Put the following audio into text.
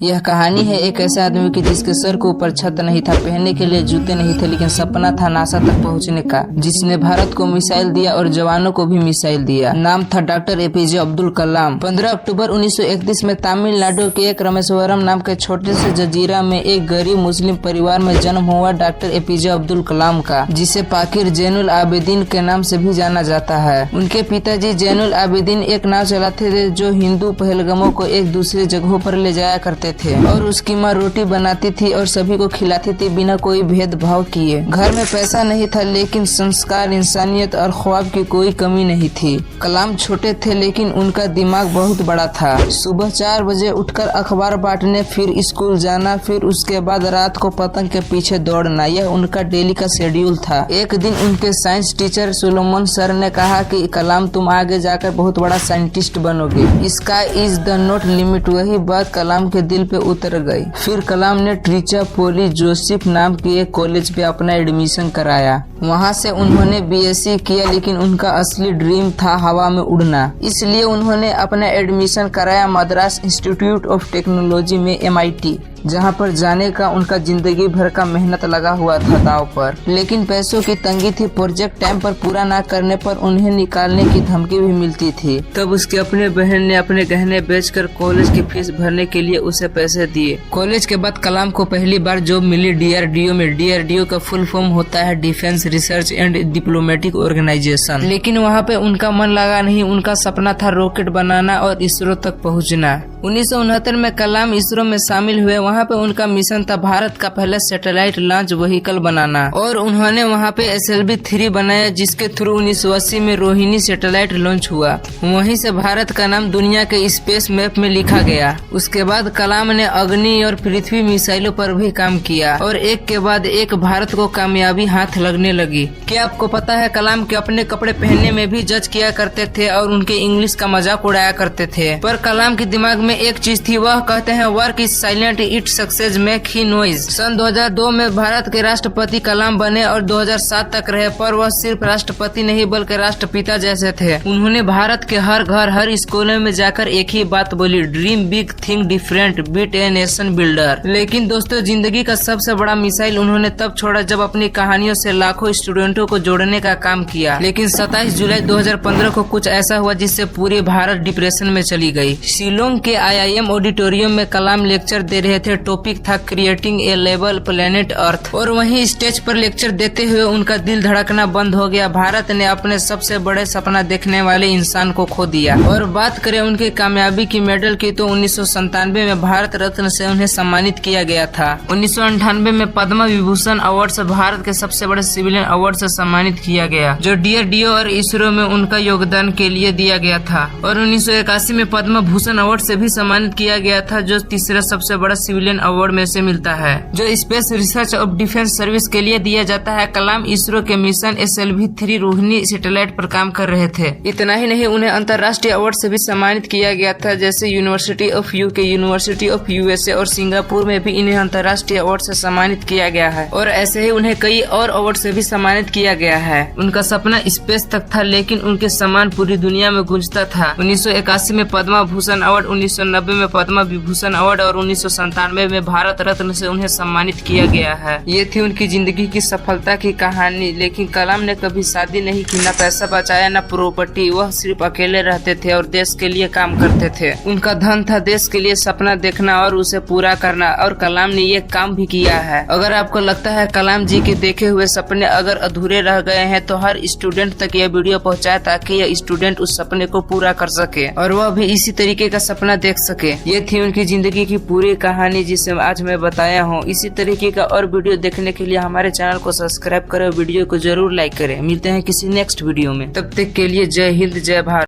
यह कहानी है एक ऐसे आदमी की जिसके सर के ऊपर छत नहीं था, पहनने के लिए जूते नहीं थे, लेकिन सपना था नासा तक पहुंचने का, जिसने भारत को मिसाइल दिया और जवानों को भी मिसाइल दिया। नाम था डॉक्टर एपीजे अब्दुल कलाम। 15 अक्टूबर 1931 में तमिलनाडु के एक रामेश्वरम नाम के छोटे से जजीरा में एक गरीब मुस्लिम परिवार में जन्म हुआ डॉक्टर एपीजे अब्दुल कलाम का, जिसे पाकिर जैनुल आबिदीन के नाम से भी जाना जाता है। उनके पिताजी जैनुल आबिदीन एक नाव चलाते थे जो हिंदू पहलगामों को एक दूसरे जगहों पर ले जाया करते थे, और उसकी माँ रोटी बनाती थी और सभी को खिलाती थी बिना कोई भेदभाव किए। घर में पैसा नहीं था, लेकिन संस्कार, इंसानियत और ख्वाब की कोई कमी नहीं थी। कलाम छोटे थे लेकिन उनका दिमाग बहुत बड़ा था। सुबह 4 बजे उठकर अखबार बांटने, फिर स्कूल जाना, फिर उसके बाद रात को पतंग के पीछे दौड़ना, यह उनका डेली का शेड्यूल था। एक दिन उनके साइंस टीचर सोलोमन सर ने कहा कि कलाम, तुम आगे जाकर बहुत बड़ा साइंटिस्ट बनोगे, sky is the not limit. वही बात कलाम के दिल पे उतर गई। फिर कलाम ने ट्रिचापोली जोसेफ नाम के एक कॉलेज पे अपना एडमिशन कराया। वहाँ से उन्होंने बीएससी किया, लेकिन उनका असली ड्रीम था हवा में उड़ना। इसलिए उन्होंने अपना एडमिशन कराया मद्रास इंस्टीट्यूट ऑफ टेक्नोलॉजी में MIT, जहाँ पर जाने का उनका जिंदगी भर का मेहनत लगा हुआ था दांव पर। लेकिन पैसों की तंगी थी, प्रोजेक्ट टाइम पर पूरा न करने पर उन्हें निकालने की धमकी भी मिलती थी। तब उसकी अपने बहन ने अपने गहने बेचकर कॉलेज की फीस भरने के लिए उसे पैसे दिए। कॉलेज के बाद कलाम को पहली बार जॉब मिली DRDO में। DRDO का फुल फॉर्म होता है defence research and diplomatic organisation. लेकिन वहाँ पे उनका मन लगा नहीं। उनका सपना था रॉकेट बनाना और इसरो तक पहुँचना। 1969 में कलाम इसरो में शामिल हुए। वहाँ पे उनका मिशन था भारत का पहला सैटेलाइट लॉन्च व्हीकल बनाना, और उन्होंने वहाँ पे SLV-3 बनाया, जिसके थ्रू 1980 में रोहिणी सैटेलाइट लॉन्च हुआ। वहीं से भारत का नाम दुनिया के स्पेस मैप में लिखा गया। उसके बाद कलाम ने अग्नि और पृथ्वी मिसाइलों पर भी काम किया, और एक के बाद एक भारत को कामयाबी हाथ लगने लगी। क्या आपको पता है कलाम के अपने कपड़े पहनने में भी जज किया करते थे और उनके इंग्लिश का मजाक उड़ाया करते थे। पर कलाम के दिमाग में एक चीज थी, वह कहते हैं work is silent, it success make he noise. सन 2002 में भारत के राष्ट्रपति कलाम बने और 2007 तक रहे, पर वह सिर्फ राष्ट्रपति नहीं बल्कि राष्ट्रपिता जैसे थे। उन्होंने भारत के हर घर, हर स्कूलों में जाकर एक ही बात बोली, dream big, think different, beat a nation builder. लेकिन दोस्तों, जिंदगी का सबसे बड़ा मिसाइल उन्होंने तब छोड़ा जब अपनी कहानियों से लाखों स्टूडेंटों को जोड़ने का काम किया। लेकिन 27 जुलाई 2015 को कुछ ऐसा हुआ जिससे पूरी भारत डिप्रेशन में चली गई। शिलोंग के IIM ऑडिटोरियम में कलाम लेक्चर दे रहे थे। टॉपिक था creating a level planet earth, और वहीं स्टेज पर लेक्चर देते हुए उनका दिल धड़कना बंद हो गया। भारत ने अपने सबसे बड़े सपना देखने वाले इंसान को खो दिया। और बात करें उनकी कामयाबी की, मेडल की, तो 1997 में भारत रत्न से उन्हें सम्मानित किया गया था। 1998 में पद्म विभूषण अवार्ड से भारत के सबसे बड़े सिविलियन अवार्ड से सम्मानित किया गया, जो DRDO और इसरो में उनका योगदान के लिए दिया गया था। और 1981 में पद्म भूषण अवार्ड से भी सम्मानित किया गया था, जो तीसरा सबसे बड़ा सिविलियन अवार्ड में से मिलता है, जो space research of defence service के लिए दिया जाता है। कलाम इसरो के मिशन SLV-3 रोहिणी सैटेलाइट पर काम कर रहे थे। इतना ही नहीं, उन्हें अंतर्राष्ट्रीय अवार्ड से भी सम्मानित किया गया था, जैसे university of UK, university of USA और सिंगापुर में भी इन्हें अंतर्राष्ट्रीय अवार्ड से सम्मानित किया गया है। और ऐसे ही उन्हें कई और अवार्ड से भी सम्मानित किया गया है। उनका सपना स्पेस तक था, लेकिन उनके सम्मान पूरी दुनिया में गूंजता था। 1981 में पद्म भूषण अवार्ड, 1990 में पद्म विभूषण अवार्ड और 1997 में भारत रत्न से उन्हें सम्मानित किया गया है। ये थी उनकी जिंदगी की सफलता की कहानी। लेकिन कलाम ने कभी शादी नहीं की, न पैसा बचाया, न प्रॉपर्टी। वह सिर्फ अकेले रहते थे और देश के लिए काम करते थे। उनका धन था देश के लिए सपना देखना और उसे पूरा करना, और कलाम ने ये काम भी किया है। अगर आपको लगता है कलाम जी के देखे हुए सपने अगर अधूरे रह गए हैं, तो हर स्टूडेंट तक यह वीडियो पहुँचाए, ताकि यह स्टूडेंट उस सपने को पूरा कर सके और वह भी इसी तरीके का सपना देख सके। ये थी उनकी जिंदगी की पूरी कहानी, जिसे आज मैं बताया हूँ। इसी तरीके का और वीडियो देखने के लिए हमारे चैनल को सब्सक्राइब करें, वीडियो को जरूर लाइक करें। मिलते हैं किसी नेक्स्ट वीडियो में, तब तक के लिए जय हिंद, जय भारत।